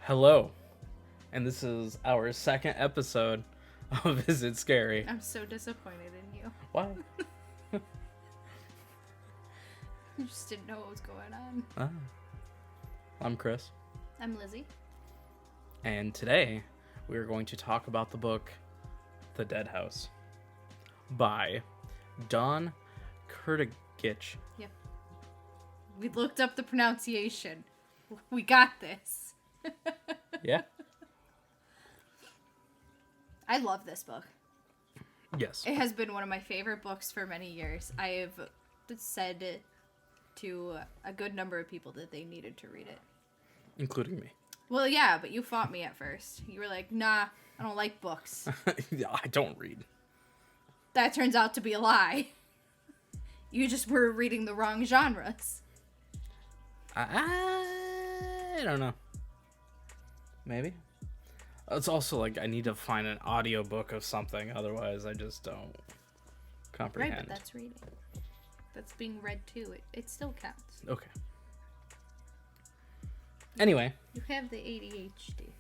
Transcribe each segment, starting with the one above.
Hello, and this is our second episode of Is It Scary? I'm so disappointed in you. Why? You just didn't know what was going on. I'm Chris, I'm Lizzie. and today we are going to talk about the book The Dead House by Dawn Kurtagich. Yep. We looked up the pronunciation. We got this. Yeah? I love this book. Yes. It has been one of my favorite books for many years. I have said to a good number of people that they needed to read it. Including me. Well, yeah, but you fought me at first. You were like, nah, I don't like books. I don't read. That turns out to be a lie. You just were reading the wrong genres. I don't know. Maybe. It's also like I need to find an audiobook of something, otherwise I just don't comprehend. Right, but that's reading. That's being read too. It still counts. Okay. Anyway. You have the ADHD.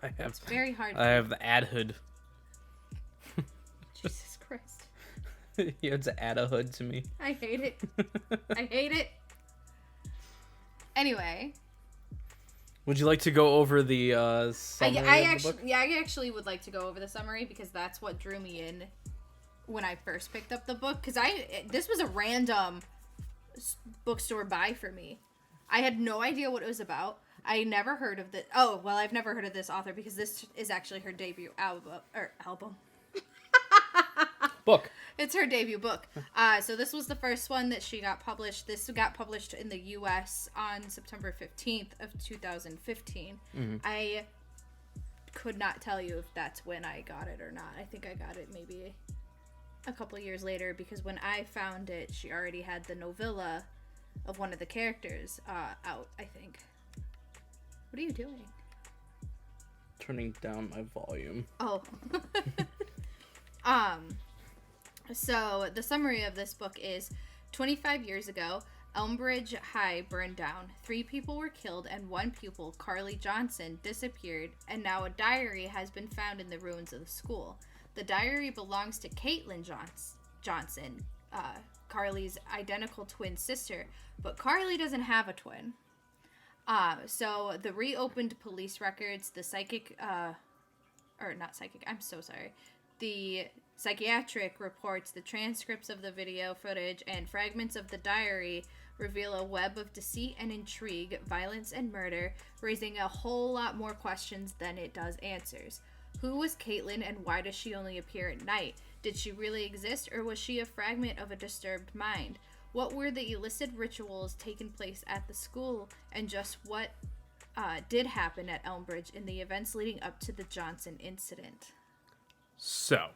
I have, It's very hard. I have the adhood. Jesus Christ. You have to add a hood to me. I hate it. I hate it. Anyway. Would you like to go over the summary of the book? I actually would like to go over the summary because that's what drew me in when I first picked up the book. Because this was a random bookstore buy for me. I had no idea what it was about. I never heard of I've never heard of this author because this is actually her debut album. Book. It's her debut book. So this was the first one that she got published. This got published in the U.S. on September 15th of 2015. Mm-hmm. I could not tell you if that's when I got it or not. I think I got it maybe a couple years later because when I found it, she already had the novella of one of the characters out, I think. What are you doing? Turning down my volume. Oh. So, the summary of this book is 25 years ago, Elmbridge High burned down. 3 people were killed and 1 pupil, Carly Johnson, disappeared, and now a diary has been found in the ruins of the school. The diary belongs to Caitlin Johnson, Carly's identical twin sister, but Carly doesn't have a twin. So, the reopened police records, the psychiatric reports, the transcripts of the video footage, and fragments of the diary reveal a web of deceit and intrigue, violence and murder, raising a whole lot more questions than it does answers. Who was Caitlin and why does she only appear at night? Did she really exist or was she a fragment of a disturbed mind? What were the illicit rituals taking place at the school and just what did happen at Elmbridge in the events leading up to the Johnson incident? So,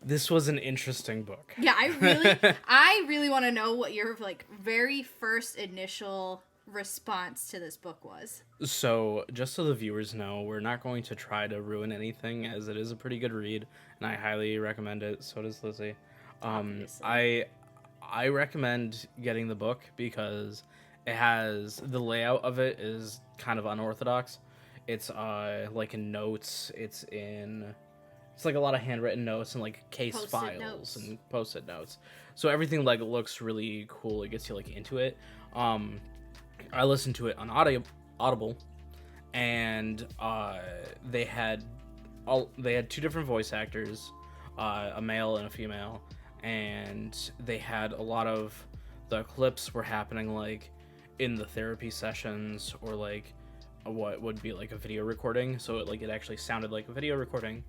this was an interesting book. Yeah, I really want to know what your very first initial response to this book was. So, just so the viewers know, we're not going to try to ruin anything, as it is a pretty good read, and I highly recommend it. So does Lizzie. I recommend getting the book because it has the layout of it is kind of unorthodox. It's like in notes. It's like a lot of handwritten notes and like case Post-it files notes. and post-it notes. So everything like looks really cool. It gets you like into it. I listened to it on Audible, and they had 2 different voice actors, a male and a female, and they had a lot of the clips were happening like in the therapy sessions or like what would be like a video recording. So it actually sounded like a video recording,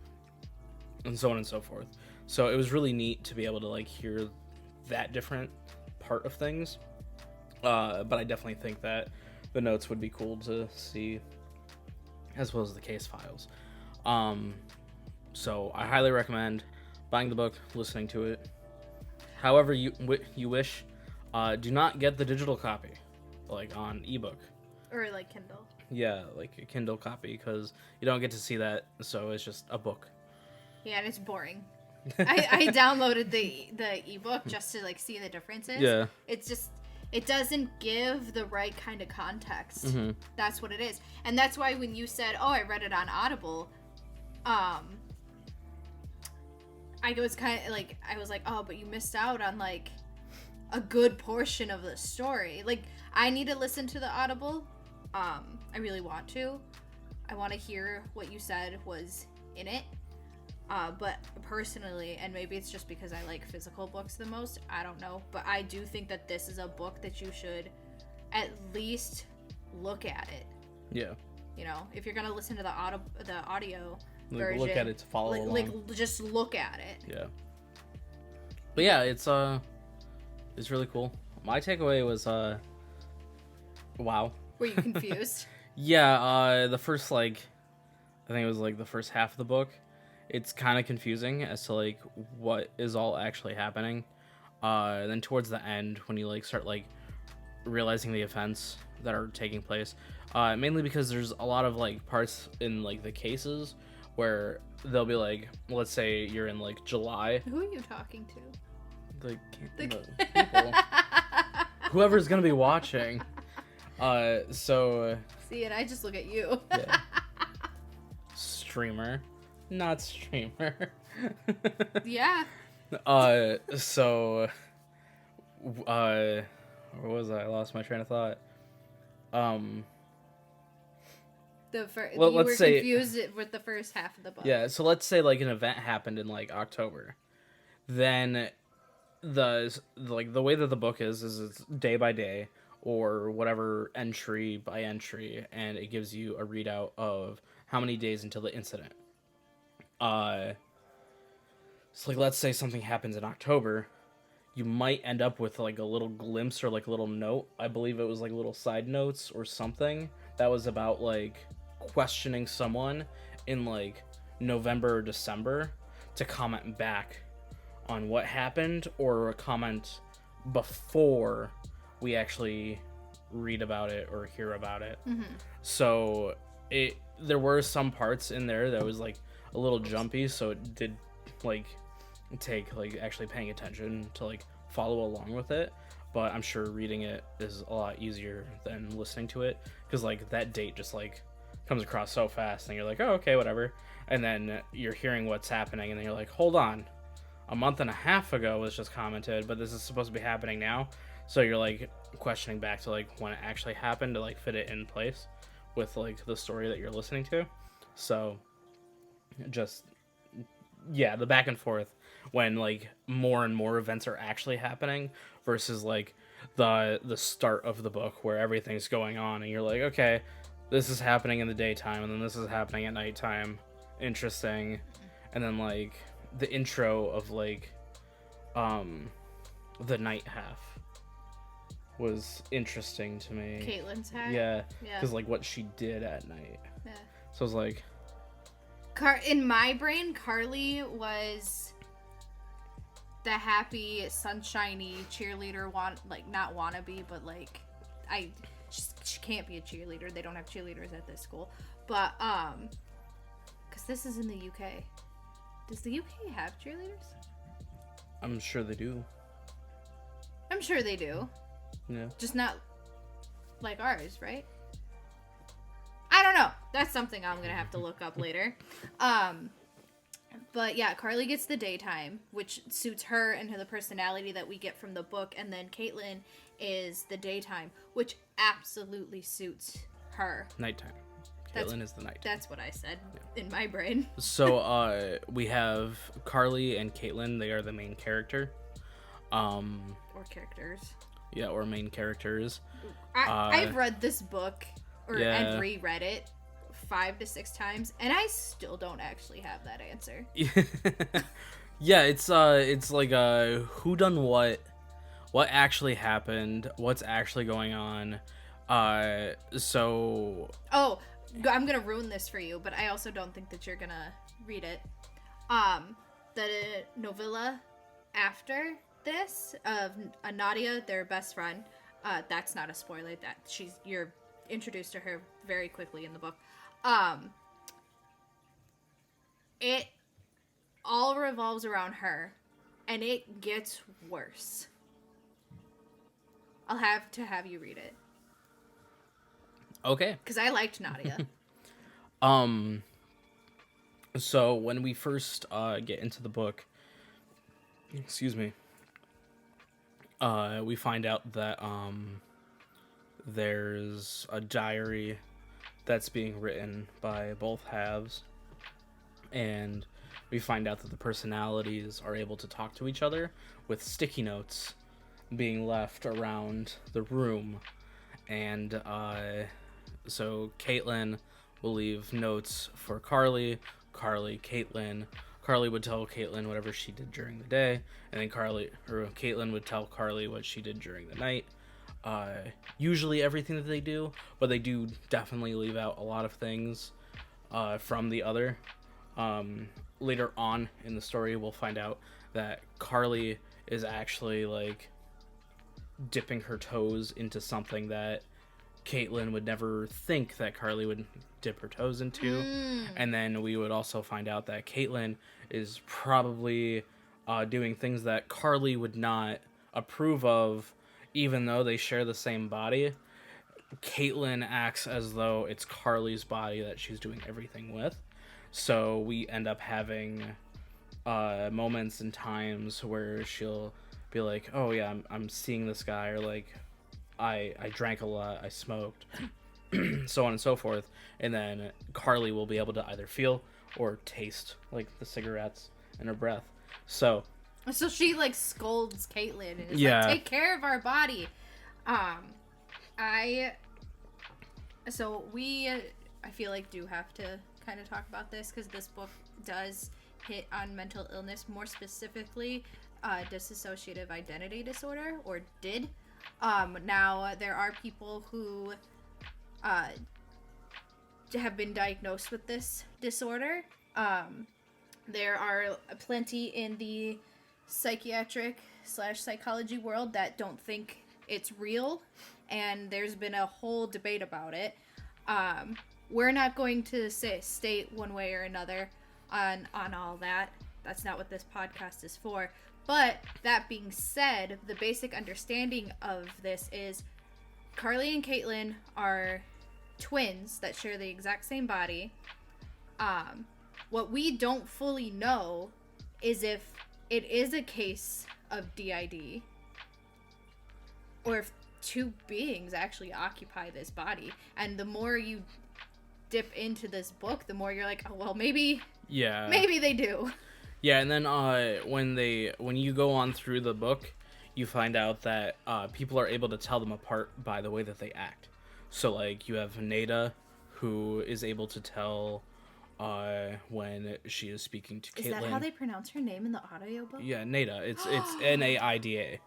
and so on and so forth. So it was really neat to be able to like hear that different part of things. But I definitely think that the notes would be cool to see, as well as the case files. So I highly recommend buying the book, listening to it. However you wish, do not get the digital copy, like on ebook. Or like Kindle. Yeah, like a Kindle copy, because you don't get to see that, so it's just a book. Yeah, and it's boring. I downloaded the ebook just to like see the differences. Yeah. It's It doesn't give the right kind of context. Mm-hmm. That's what it is. And that's why when you said, oh, I read it on Audible, I was kind of like, I was like, oh, but you missed out on like a good portion of the story. Like, I need to listen to the Audible. I really want to. I want to hear what you said was in it. But personally, and maybe it's just because I like physical books the most, I don't know, but I do think that this is a book that you should at least look at it. Yeah. You know, if you're gonna listen to the audio Like, version, look at it to follow along. Like, just look at it. Yeah. But yeah, it's really cool. My takeaway was wow. Were you confused? Yeah, the first I think it was like the first half of the book. It's kind of confusing as to like what is all actually happening. Then towards the end, when you like start like realizing the events that are taking place, mainly because there's a lot of like parts in like the cases where they'll be like, let's say you're in like July. Who are you talking to? The people. Whoever's gonna be watching. So. See, and I just look at you. Yeah. Streamer. Not streamer. Yeah. So where was I lost my train of thought. You let's were say, confused with the first half of the book. Yeah, so let's say like an event happened in like October, then the way that the book is it's day by day or whatever, entry by entry, and it gives you a readout of how many days until the incident. So like let's say something happens in October, you might end up with like a little glimpse or like a little note. I believe it was like little side notes or something that was about like questioning someone in like November or December to comment back on what happened, or a comment before we actually read about it or hear about it. Mm-hmm. So there were some parts in there that was like a little jumpy, so it did like take like actually paying attention to like follow along with it. But I'm sure reading it is a lot easier than listening to it, because like that date just like comes across so fast and you're like, oh, okay, whatever, and then you're hearing what's happening and then you're like, hold on, a month and a half ago was just commented, but this is supposed to be happening now. So you're like questioning back to like when it actually happened to like fit it in place with like the story that you're listening to. So just, yeah, the back and forth when like more and more events are actually happening versus like the start of the book where everything's going on and you're like, okay, this is happening in the daytime and then this is happening at nighttime, interesting. And then like the intro of like the night half was interesting to me. Caitlin's hat? Yeah, because like what she did at night. Yeah. So I was like, in my brain, Carly was the happy, sunshiny cheerleader. Not wannabe, but like, she can't be a cheerleader. They don't have cheerleaders at this school. But because this is in the UK. Does the UK have cheerleaders? I'm sure they do. I'm sure they do. Yeah. Just not like ours, right? I don't know. That's something I'm gonna have to look up later. But yeah, Carly gets the daytime, which suits her and the personality that we get from the book, and then Caitlin is the daytime, which absolutely suits her. Nighttime. Caitlin is the night. That's what I said in my brain. So we have Carly and Caitlin. They are the main character. Or characters. Yeah, or main characters. I've read this book, and reread it 5 to 6 times, and I still don't actually have that answer. Yeah, it's like who done what actually happened, what's actually going on. So I'm gonna ruin this for you, but I also don't think that you're gonna read it. The novella after this of Nadia, their best friend, that's not a spoiler, that you're introduced to her very quickly in the book. It all revolves around her, and it gets worse. I'll have to have you read it. Okay. Because I liked Nadia. So when we first get into the book, excuse me, we find out that there's a diary that's being written by both halves, and we find out that the personalities are able to talk to each other with sticky notes being left around the room. And so Caitlin will leave notes for Carly, Caitlin. Carly would tell Caitlin whatever she did during the day, and then Caitlin would tell Carly what she did during the night. Usually everything that they do, but they do definitely leave out a lot of things from the other. Later on in the story, we'll find out that Carly is actually like dipping her toes into something that Caitlin would never think that Carly would dip her toes into. And then we would also find out that Caitlin is probably doing things that Carly would not approve of, even though they share the same body. Caitlin acts as though it's Carly's body that she's doing everything with. So we end up having moments and times where she'll be like, oh yeah, I'm seeing this guy, or like, I drank a lot, I smoked, so on and so forth. And then Carly will be able to either feel or taste like the cigarettes in her breath. So she like scolds Caitlin and is Yeah. like, take care of our body. I feel like do have to kind of talk about this, because this book does hit on mental illness, more specifically dissociative identity disorder, or DID. Now there are people who have been diagnosed with this disorder. There are plenty in the psychiatric/psychology world that don't think it's real, and there's been a whole debate about it. We're not going to state one way or another on all that. That's not what this podcast is for. But that being said, the basic understanding of this is Carly and Caitlin are twins that share the exact same body. What we don't fully know is if it is a case of DID, or if two beings actually occupy this body. And the more you dip into this book, the more you're like, oh, well, maybe they do. Yeah, and then when you go on through the book, you find out that people are able to tell them apart by the way that they act. So like you have Nada, who is able to tell when she is speaking to Caitlin. Is that how they pronounce her name in the audiobook? Yeah, Nada. It's Naida.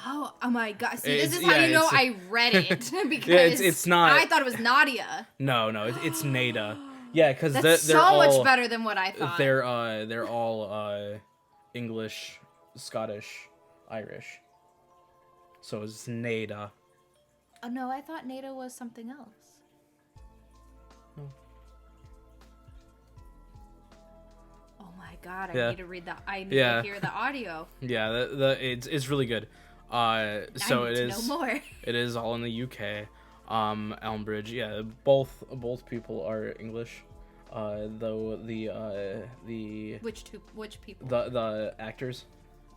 Oh my god! See, this is how you know I read it, because it's not. I thought it was Nadia. No, it's Nada. Yeah, because that's they're so all much better than what I thought. They're all English, Scottish, Irish. So it's Nada. Oh no, I thought Nada was something else. No. Oh my god! I Yeah. need to read that. I need to hear the audio. Yeah, it's really good. So I need to know more. It is all in the UK. Elmbridge, yeah, both people are English. Though the which people? The actors.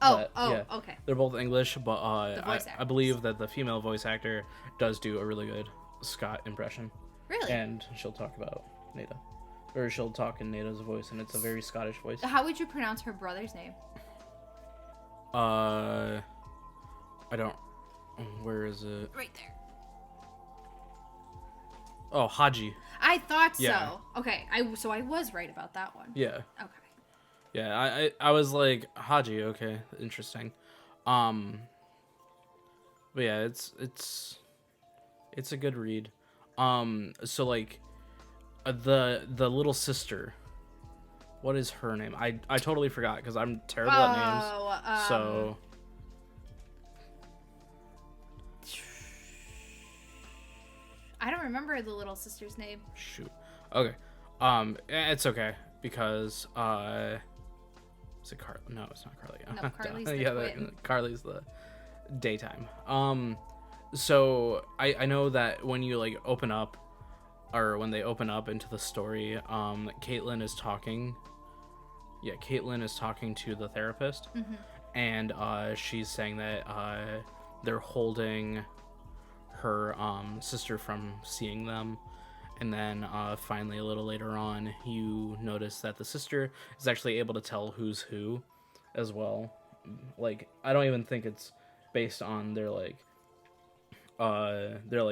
Okay. They're both English, but I believe that the female voice actor does do a really good Scott impression. Really? And she'll talk about Nada, or she'll talk in Nada's voice, and it's a very Scottish voice. How would you pronounce her brother's name? I don't. Where is it? Right there. Oh, Haji. I thought Yeah. so. Okay, I was right about that one. Yeah. Okay. Yeah, I was like, Haji, okay, interesting. But yeah, it's a good read. So like, the little sister, what is her name? I totally forgot, because I'm terrible at names. So. I don't remember the little sister's name. Shoot. Okay. It's okay, because is it No, it's not Carly. No, Carly's the yeah, twin. Carly's the daytime. So I know that when you like open up, or when they open up into the story, Caitlin is talking. Yeah, Caitlin is talking to the therapist, and she's saying that they're holding her sister from seeing them. And then finally, a little later on, you notice that the sister is actually able to tell who's who as well. Like, I don't even think it's based on their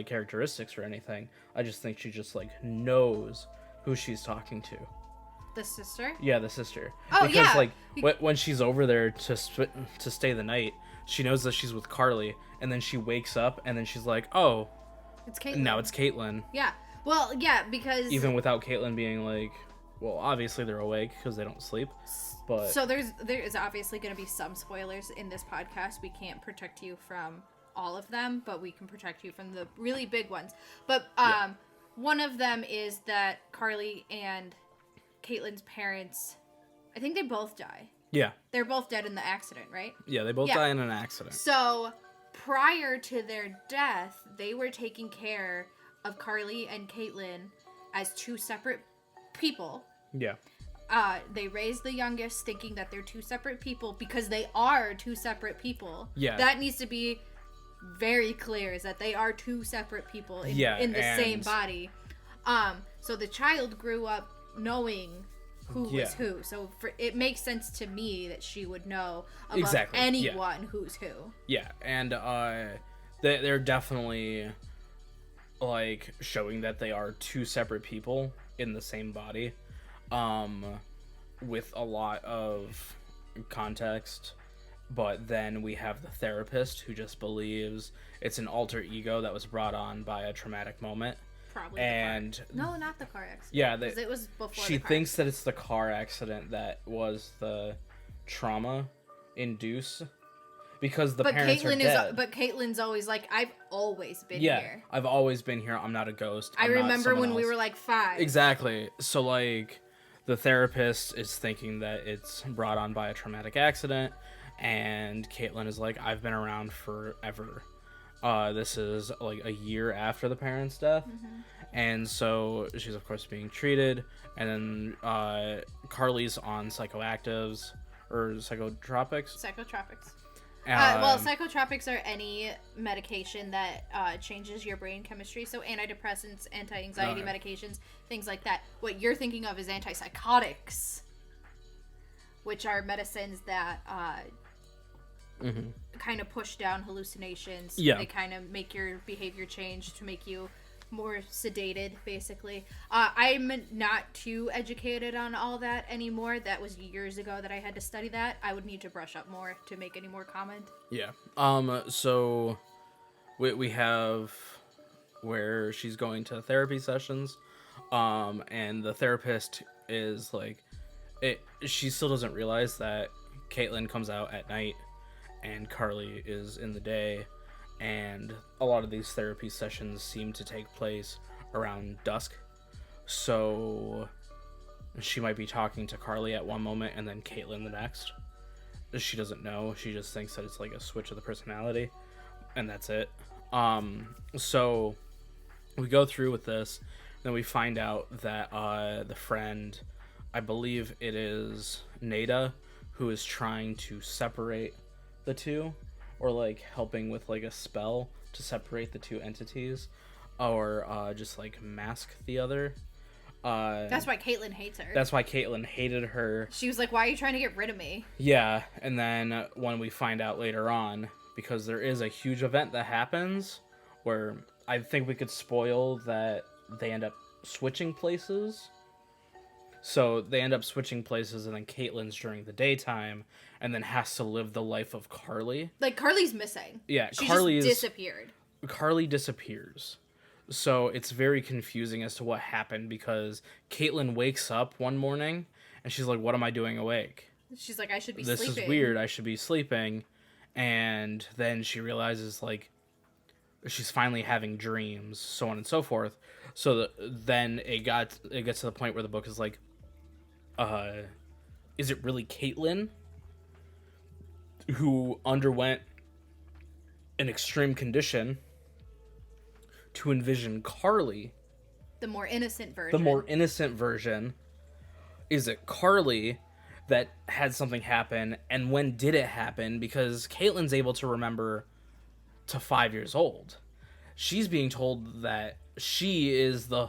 characteristics or anything. I just think she just like knows who she's talking to. The sister? Yeah, the sister. Oh, because yeah. like when she's over there to stay the night, she knows that she's with Carly, and then she wakes up and then she's like, "Oh, It's Caitlin. now it's Caitlin." Yeah. Well, yeah, because Even without Caitlin being like, well, obviously they're awake because they don't sleep. But so there is obviously going to be some spoilers in this podcast. We can't protect you from all of them, but we can protect you from the really big ones. But one of them is that Carly and Caitlin's parents, I think they both die. yeah, They're both dead in the accident, right? yeah, they both die in an accident. So prior to their death, they were taking care of Carly and Caitlin as two separate people. Yeah. They raised the youngest thinking that they're two separate people because they are two separate people. Yeah. That needs to be very clear, is that they are two separate people in the same body. So the child grew up knowing who was who. So it makes sense to me that she would know about anyone who's who. Yeah, and they're definitely like showing that they are two separate people in the same body, with a lot of context. But then we have the therapist who just believes it's an alter ego that was brought on by a traumatic moment. Probably. And no, not the car accident. Yeah, because it was before. She thinks that it's the car accident that was the trauma induced. Because the parents are dead. But Caitlin's always like, I've always been here. Yeah, I've always been here. I'm not a ghost. I remember when we were like 5. Exactly. So like, the therapist is thinking that it's brought on by a traumatic accident, and Caitlin is like, I've been around forever. This is like a year after the parents' death, and so she's of course being treated, and then Carly's on psychoactives or psychotropics. Psychotropics. Well, psychotropics are any medication that changes your brain chemistry. So antidepressants, anti-anxiety medications, things like that. What you're thinking of is antipsychotics, which are medicines that kind of push down hallucinations. Yeah. They kind of make your behavior change to make you more sedated, basically. I'm not too educated on all that anymore. That was years ago that I had to study that. I would need to brush up more to make any more comment. Yeah. So we have where she's going to therapy sessions, and the therapist is like, she still doesn't realize that Caitlin comes out at night and Carly is in the day. And a lot of these therapy sessions seem to take place around dusk. So she might be talking to Carly at one moment and then Caitlin the next. She doesn't know. She just thinks that it's like a switch of the personality. And that's it. So we go through with this. Then we find out that the friend, I believe it is Nada, who is trying to separate the two. Or like helping with like a spell to separate the two entities, or just like mask the other. That's why Caitlin hates her. That's why Caitlin hated her. She was like, "Why are you trying to get rid of me?" Yeah, and then when we find out later on, because there is a huge event that happens, where I think we could spoil that they end up switching places. So they end up switching places, and then Caitlin's during the daytime, and then has to live the life of Carly. Like, Carly's missing. Yeah, she just disappeared. Carly disappears. So it's very confusing as to what happened, because Caitlin wakes up one morning, and she's like, what am I doing awake? She's like, I should be sleeping. This is weird, I should be sleeping. And then she realizes, like, she's finally having dreams, so on and so forth. So then it gets to the point where the book is like, is it really Caitlin who underwent an extreme condition to envision Carly, the more innocent version. the more innocent version. Is it Carly that had something happen, and when did it happen? Because Caitlin's able to remember to 5 years old. She's being told that she is the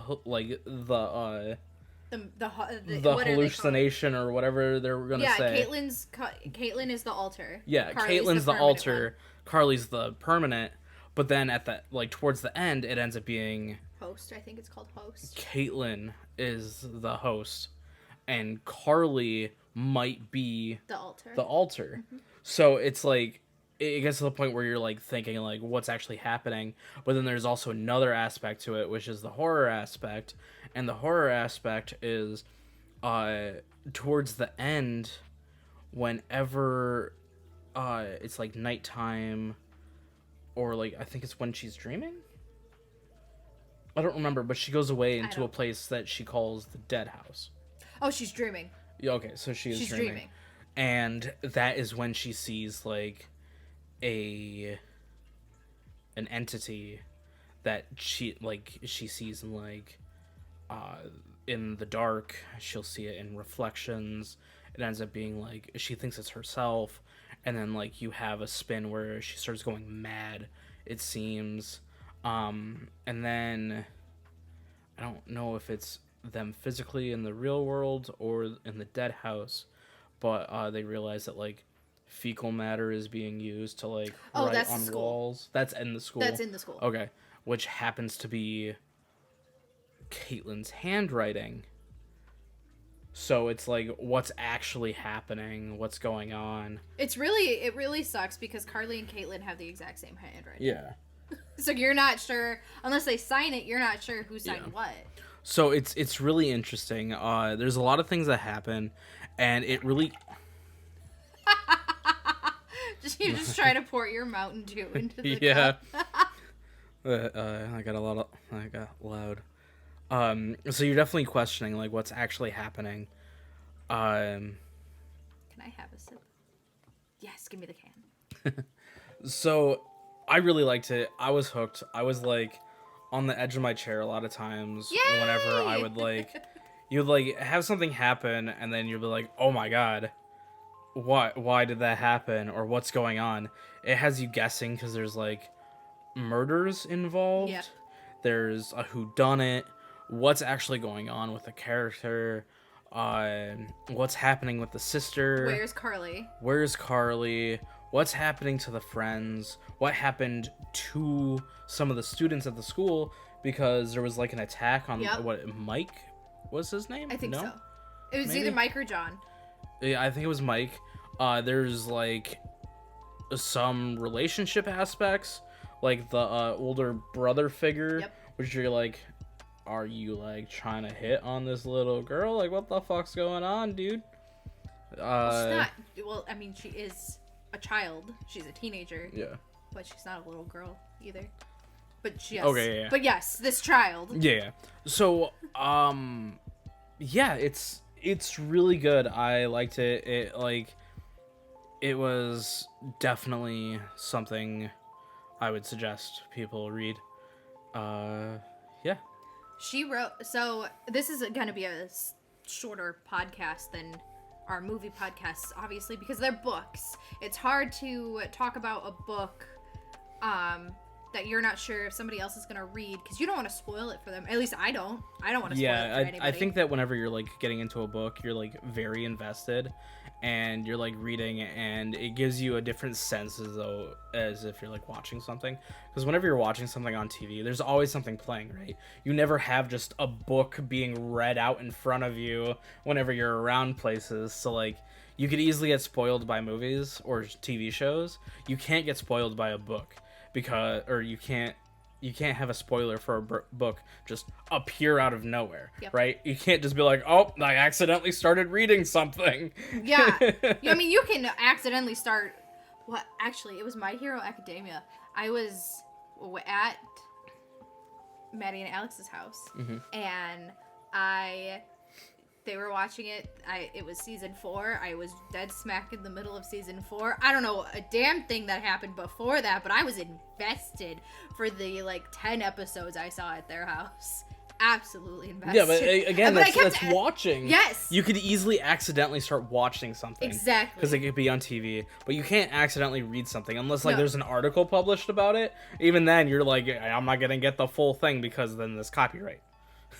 hallucination or whatever they're gonna say. Caitlin is the alter. Yeah, Caitlin's the alter. Carly's the permanent. But then at the towards the end, it ends up being host. I think it's called host. Caitlin is the host, and Carly might be the alter. Mm-hmm. So it's like it gets to the point where you're like thinking like what's actually happening. But then there's also another aspect to it, which is the horror aspect, and the horror aspect is towards the end, whenever it's like nighttime. Or, like, I think it's when she's dreaming? I don't remember, but she goes away into a place that she calls the dead house. Oh, she's dreaming. Yeah, okay, so she's dreaming. And that is when she sees, like, an entity that she sees in, like, in the dark. She'll see it in reflections. It ends up being, like, she thinks it's herself. And then, like, you have a spin where she starts going mad, it seems. And then, I don't know if it's them physically in the real world or in the dead house, but they realize that, like, fecal matter is being used to, like, write on walls. That's in the school. That's in the school. Okay. Which happens to be Caitlin's handwriting. So it's like, what's actually happening? What's going on? It really sucks because Carly and Caitlin have the exact same handwriting. Yeah. So you're not sure, unless they sign it, you're not sure who signed what. So it's really interesting. There's a lot of things that happen, and it really... You just try to pour your Mountain Dew into the cup. I got loud. So you're definitely questioning, like, what's actually happening. Can I have a sip? Yes, give me the can. So, I really liked it. I was hooked. I was, like, on the edge of my chair a lot of times. Yay! Whenever I would, like... You'd, like, have something happen, and then you'd be like, oh my god. Why did that happen? Or what's going on? It has you guessing, because there's, like, murders involved. Yep. There's a whodunit. What's actually going on with the character, what's happening with the sister. Where's Carly? What's happening to the friends? What happened to some of the students at the school? Because there was, like, an attack on, Mike was his name? I think so. It was either Mike or John. Yeah, I think it was Mike. There's, like, some relationship aspects, like the older brother figure, which you're like... Are you, like, trying to hit on this little girl? Like, what the fuck's going on, dude? She's not. Well, I mean, she is a child. She's a teenager. Yeah. But she's not a little girl either. But yes. Okay, yeah. But yes, this child. Yeah. So, yeah, it's really good. I liked it. It was definitely something I would suggest people read. Yeah. She wrote, so this is going to be a shorter podcast than our movie podcasts, obviously, because they're books. It's hard to talk about a book that you're not sure if somebody else is going to read, because you don't want to spoil it for them. At least I don't. I don't want to spoil it for anybody. I think that whenever you're, like, getting into a book, you're, like, very invested, and you're, like, reading, and it gives you a different sense as if you're, like, watching something. Because whenever you're watching something on TV, there's always something playing, right? You never have just a book being read out in front of you whenever you're around places. So, like, you could easily get spoiled by movies or TV shows. You can't get spoiled by a book. Or you can't have a spoiler for a book just appear out of nowhere, right? You can't just be like, oh, I accidentally started reading something. Yeah. I mean, you can accidentally start... Well, actually, it was My Hero Academia. I was at Maddie and Alex's house, and I they were watching it. It was season 4. I was dead smack in the middle of season 4. I don't know a damn thing that happened before that, but I was invested for the like 10 episodes I saw at their house. Absolutely invested. Yeah, but again, that's watching. Yes. You could easily accidentally start watching something. Exactly. Because it could be on TV, but you can't accidentally read something unless like there's an article published about it. Even then, you're like, I'm not gonna get the full thing because then there's copyright.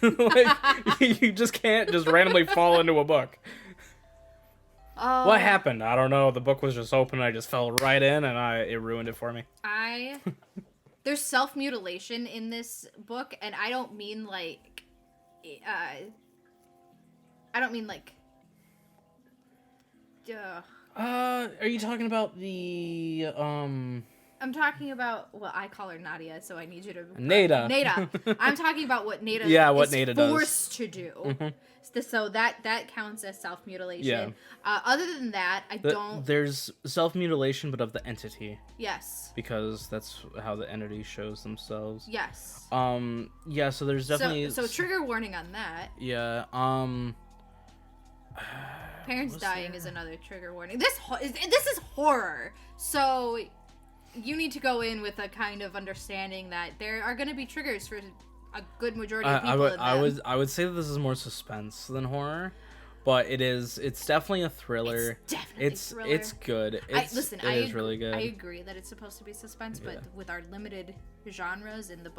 Like, you just can't just randomly fall into a book. Oh. What happened? I don't know. The book was just open. I just fell right in, and it ruined it for me. There's self-mutilation in this book, and I don't mean like, Are you talking about the I'm talking about, well, I call her Nadia, so I need you to... Nada. Nada. I'm talking about what Nada Nada forced to do. Mm-hmm. So that counts as self-mutilation. Yeah. Other than that, There's self-mutilation, but of the entity. Yes. Because that's how the entity shows themselves. Yes. Yeah, so there's definitely... So trigger warning on that. Yeah, Parents dying is another trigger warning. This is horror. So... you need to go in with a kind of understanding that there are going to be triggers for a good majority of people. I would say that this is more suspense than horror, but it's definitely a thriller. It's definitely a thriller. It's good. It is really good. I agree that it's supposed to be suspense, but with our limited genres in the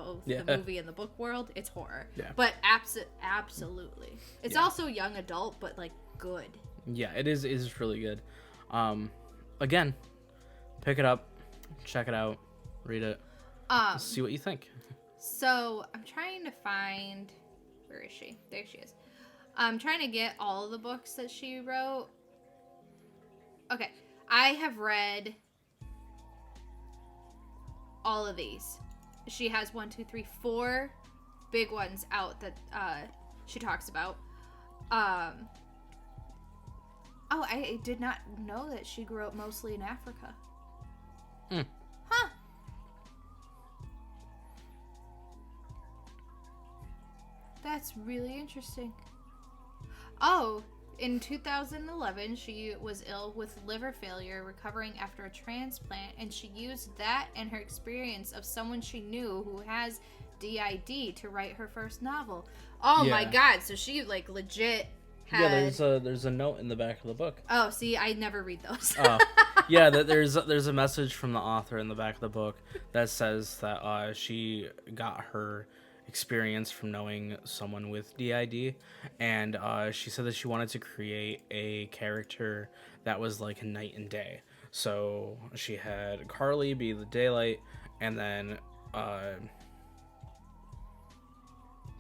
movie and the book world, it's horror. Yeah. But absolutely, it's also young adult, but like good. Yeah, it is really good. Again, pick it up. Check it out, read it, see what you think. So I'm trying to find, where is she? There she is. I'm trying to get all of the books that she wrote. Okay, I have read all of these. She has 4 big ones out that she talks about. Oh, I did not know that she grew up mostly in Africa. Huh. That's really interesting. Oh, in 2011, she was ill with liver failure, recovering after a transplant, and she used that and her experience of someone she knew who has DID to write her first novel. Oh my god, so she like legit had... Yeah, there's a note in the back of the book. Oh, see, I never read those. Oh. Yeah, there's a message from the author in the back of the book that says that she got her experience from knowing someone with DID, and she said that she wanted to create a character that was like night and day. So she had Carly be the daylight, and then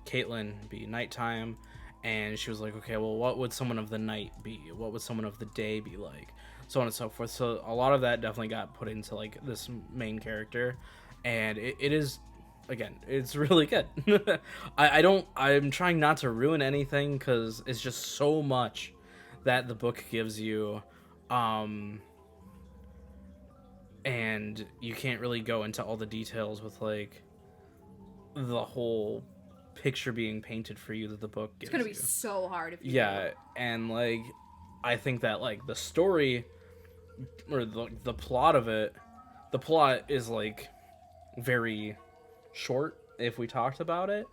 Caitlin be nighttime. And she was like, okay, well, what would someone of the night be? What would someone of the day be like? So on and so forth. So a lot of that definitely got put into like this main character, and it is, again, it's really good. I'm trying not to ruin anything because it's just so much that the book gives you, and you can't really go into all the details with like the whole picture being painted for you that the book gives. It's gonna be so hard if you do. And like I think that like the story or the plot of it, the plot is like very short if we talked about it,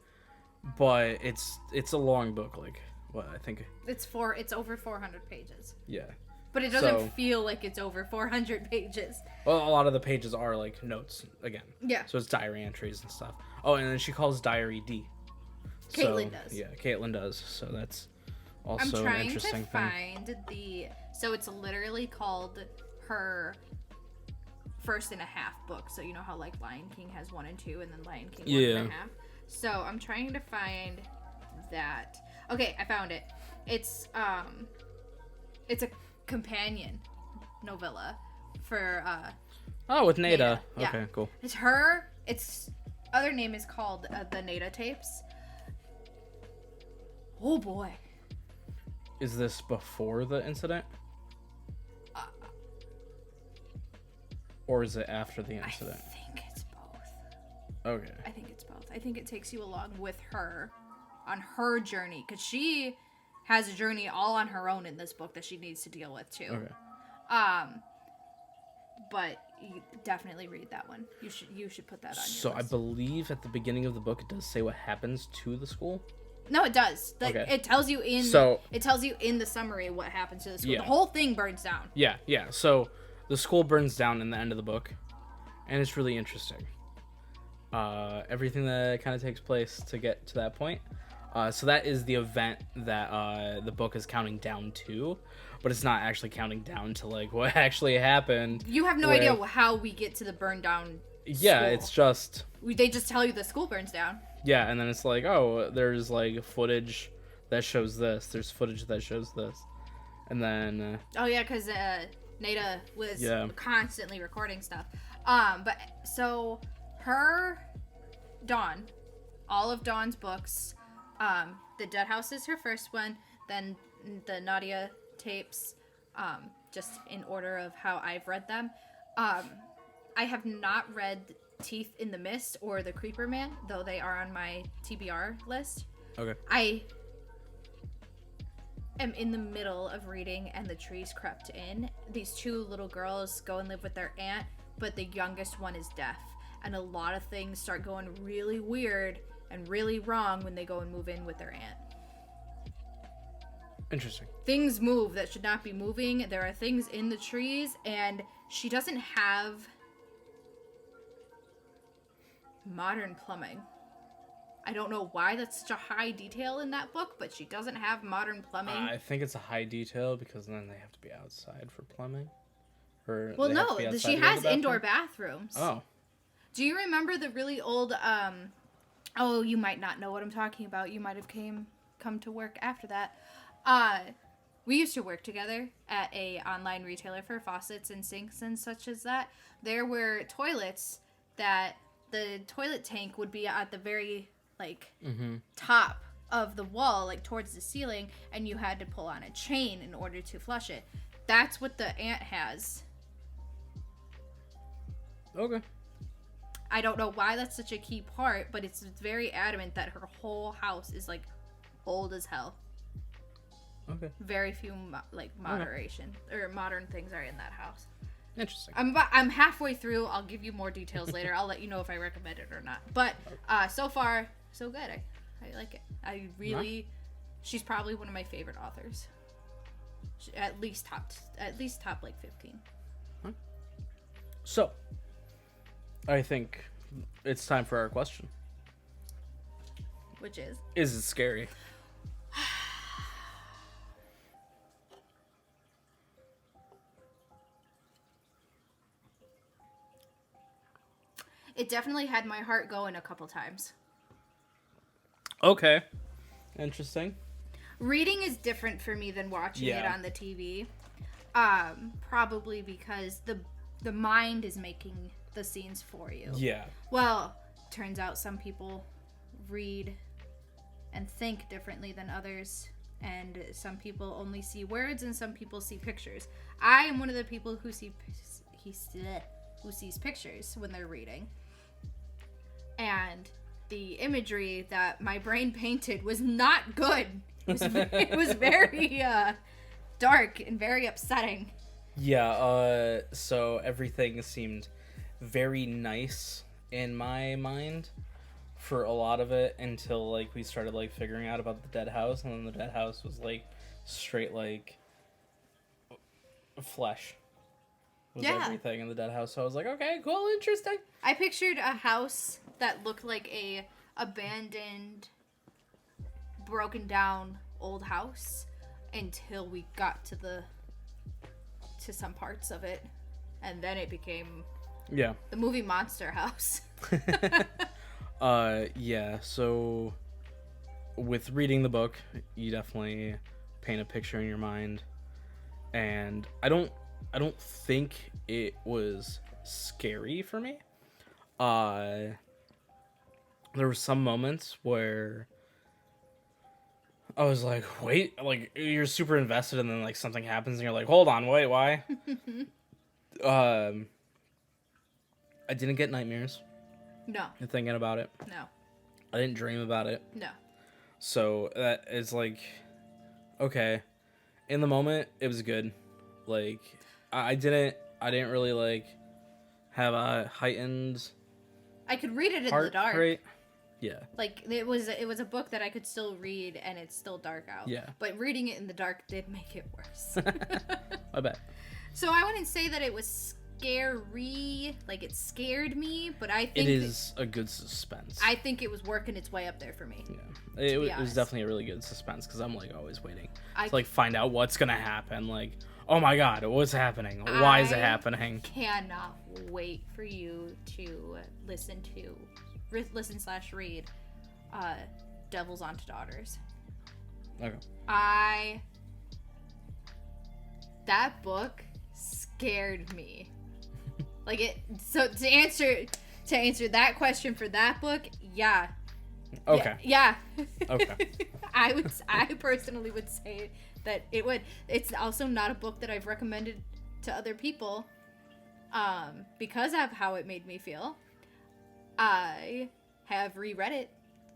but it's a long book. Like what I think it's over 400 pages. Yeah. But it doesn't feel like it's over 400 pages. Well, a lot of the pages are like notes again. Yeah. So it's diary entries and stuff. Oh, and then she calls diary D. Caitlin does. Yeah, Caitlin does. So that's also I'm trying an interesting to find so it's literally called her first and a half book. So you know how like Lion King has 1 and 2 and then Lion King 1 and a half. So I'm trying to find that. Okay, I found it. It's a companion novella for with Nada. Yeah. Okay, cool. It's her. Its other name is called the Nada Tapes. Oh boy. Is this before the incident? Or is it after the incident? I think it's both. Okay. I think it's both. I think it takes you along with her on her journey, because she has a journey all on her own in this book that she needs to deal with too. Okay. But you definitely read that one. You should put that on your list. So I believe at the beginning of the book it does say what happens to the school. No, it does. Like, Okay. it tells you in the summary what happens to the school. Yeah. The whole thing burns down. Yeah. So the school burns down in the end of the book, and it's really interesting. Everything that kind of takes place to get to that point. So that is the event that the book is counting down to, but it's not actually counting down to like what actually happened. You have no idea how we get to the burned down Yeah, school. it's just... They just tell you the school burns down. Yeah, and then it's like, oh, there's like footage that shows this. There's footage that shows this. And then... oh, yeah, because Nada was constantly recording stuff. But so Dawn, all of Dawn's books, The Dead House is her first one, then the Nadia tapes, just in order of how I've read them. I have not read Teeth in the Mist or The Creeper Man, though they are on my TBR list. Okay. I am in the middle of reading And the Trees Crept In. These two little girls go and live with their aunt, but the youngest one is deaf. And a lot of things start going really weird and really wrong when they go and move in with their aunt. Interesting. Things move that should not be moving. There are things in the trees, and she doesn't have modern plumbing. I don't know why that's such a high detail in that book, but she doesn't have modern plumbing. I think it's a high detail because then they have to be outside for plumbing. Or well, no, she has indoor bathrooms. Oh. Do you remember the really old, oh, you might not know what I'm talking about. You might have come to work after that. We used to work together at a online retailer for faucets and sinks and such as that. There were toilets that the toilet tank would be at the very, like, top of the wall, like, towards the ceiling, and you had to pull on a chain in order to flush it. That's what the aunt has. Okay. I don't know why that's such a key part, but it's very adamant that her whole house is, like, old as hell. Okay. Very few, moderation, or modern things are in that house. Interesting. I'm halfway through. I'll give you more details later. I'll let you know if I recommend it or not. But so far, so good. I like it. I really... She's probably one of my favorite authors. At least top like 15. Huh. So, I think it's time for our question. Which is? Is it scary? It definitely had my heart going a couple times. Okay. Interesting. Reading is different for me than watching it on the TV. Probably because the mind is making the scenes for you. Yeah. Well, turns out some people read and think differently than others, and some people only see words and some people see pictures. I am one of the people who sees pictures when they're reading. And the imagery that my brain painted was not good. It was very dark and very upsetting. Yeah, so everything seemed very nice in my mind for a lot of it until, like, we started, like, figuring out about the dead house, and then the dead house was, like, straight, like, flesh was everything in the dead house. So I was like, okay, cool, interesting. I pictured a house that looked like a abandoned, broken down old house until we got to some parts of it, and then it became the movie Monster House. Yeah, so with reading the book, you definitely paint a picture in your mind, and I don't think it was scary for me. There were some moments where I was like, wait, like, you're super invested, and then, like, something happens, and you're like, hold on, wait, why? I didn't get nightmares. No. Thinking about it. No. I didn't dream about it. No. So, that is, like, okay. In the moment, it was good. Like, I didn't really like have a heightened I could read it in the heart dark. rate. Yeah. Like it was a book that I could still read, and it's still dark out. Yeah. But reading it in the dark did make it worse. I bet. So I wouldn't say that it was scary, like it scared me, but I think it is a good suspense. I think it was working its way up there for me. Yeah, it was definitely a really good suspense because I'm like always waiting to like find out what's gonna happen. Like, oh my god, what's happening? Why is it happening? Cannot wait for you to listen / read Devils Onto Daughters. Okay. That book scared me. Like it. So to answer that question for that book, yeah. Okay. Yeah. Okay. I personally would say that it would. It's also not a book that I've recommended to other people, because of how it made me feel. I have reread it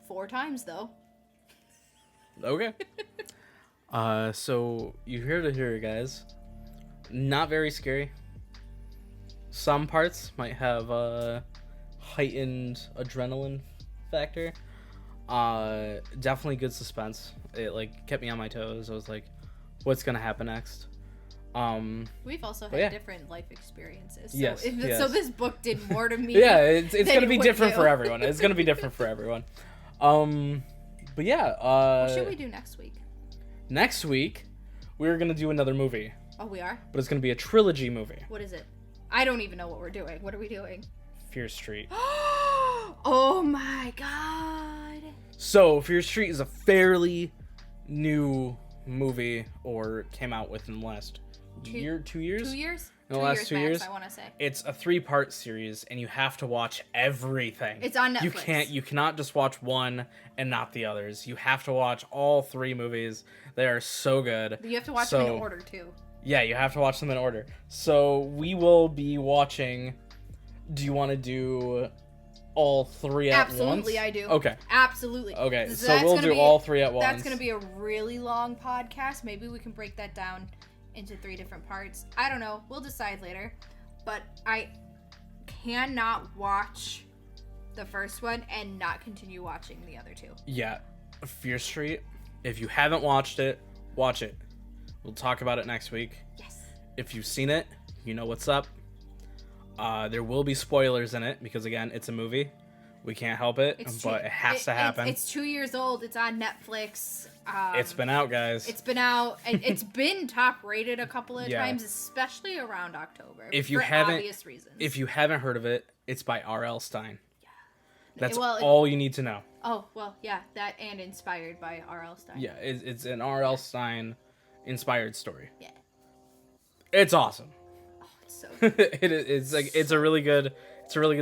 4 times though. Okay. So you heard it here, guys. Not very scary. Some parts might have a heightened adrenaline factor. Definitely good suspense. It like kept me on my toes. I was like, what's gonna happen next? We've also had different life experiences. So yes, so this book did more to me. Yeah, it's gonna be different for everyone. It's gonna be different for everyone. But yeah. What should we do next week? Next week, we're gonna do another movie. Oh, we are? But it's gonna be a trilogy movie. What is it? I don't even know what we're doing. What are we doing? Fear Street. Oh my god. So, Fear Street is a fairly new movie, or came out within the last 2 years? 2 years? In the last 2 years, I want to say. It's a 3-part series, and you have to watch everything. It's on Netflix. You cannot just watch one and not the others. You have to watch all 3 movies. They are so good. You have to watch them in order too. Yeah, you have to watch them in order. So we will be watching. Do you want to do all 3 at once? Absolutely, I do. Okay. Absolutely. Okay, so we'll do all 3 at once. That's going to be a really long podcast. Maybe we can break that down into 3 different parts. I don't know. We'll decide later. But I cannot watch the first one and not continue watching the other 2. Yeah. Fear Street. If you haven't watched it, watch it. We'll talk about it next week. Yes. If you've seen it, you know what's up. There will be spoilers in it because, again, it's a movie. We can't help it, but it has to happen. It's 2 years old. It's on Netflix. It's been out, guys. It's been out. It's been top rated a couple of times, especially around October. If you obvious reasons. If you haven't heard of it, it's by R.L. Stein. Yeah. That's all you need to know. Oh, well, yeah, that and inspired by R.L. Stein. Yeah, it's an R.L. Stein inspired story. Yeah. It's awesome. Oh, it's so good. It's a really good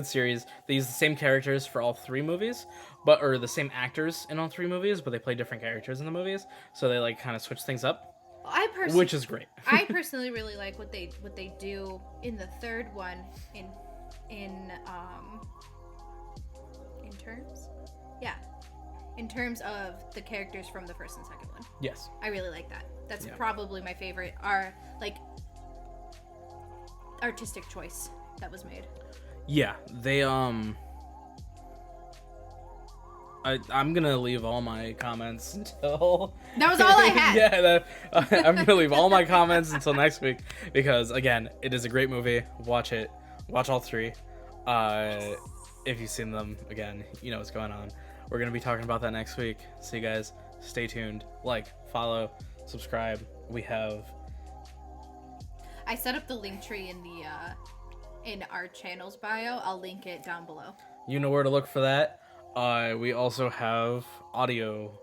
series. They use the same characters for all 3 movies, or the same actors in all 3 movies, but they play different characters in the movies, so they like kind of switch things up. Which is great. I personally really like what they do in the 3rd one in terms. Yeah. In terms of the characters from the 1st and 2nd one. Yes. I really like that. That's probably my favorite artistic choice that was made. Yeah, they I'm gonna leave all my comments until that was all I had. I'm gonna leave all my comments until next week because, again, it is a great movie. Watch it. Watch all 3. If you've seen them, again, you know what's going on. We're gonna be talking about that next week. So you guys, stay tuned. Like, follow, subscribe. I set up the link tree in our channel's bio. I'll link it down below. You know where to look for that. We also have audio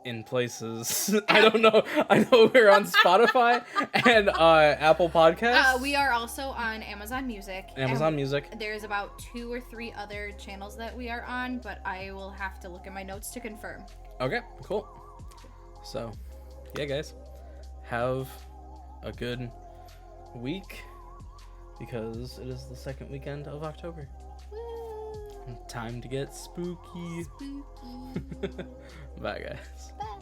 in places. I don't know. I know we're on Spotify and Apple Podcasts. We are also on Amazon Music. Music. There's about 2 or 3 other channels that we are on, but I will have to look at my notes to confirm. Okay, cool. So, yeah, guys, have a good week because it is the 2nd weekend of October. Woo. Time to get spooky. Spooky. Bye, guys. Bye.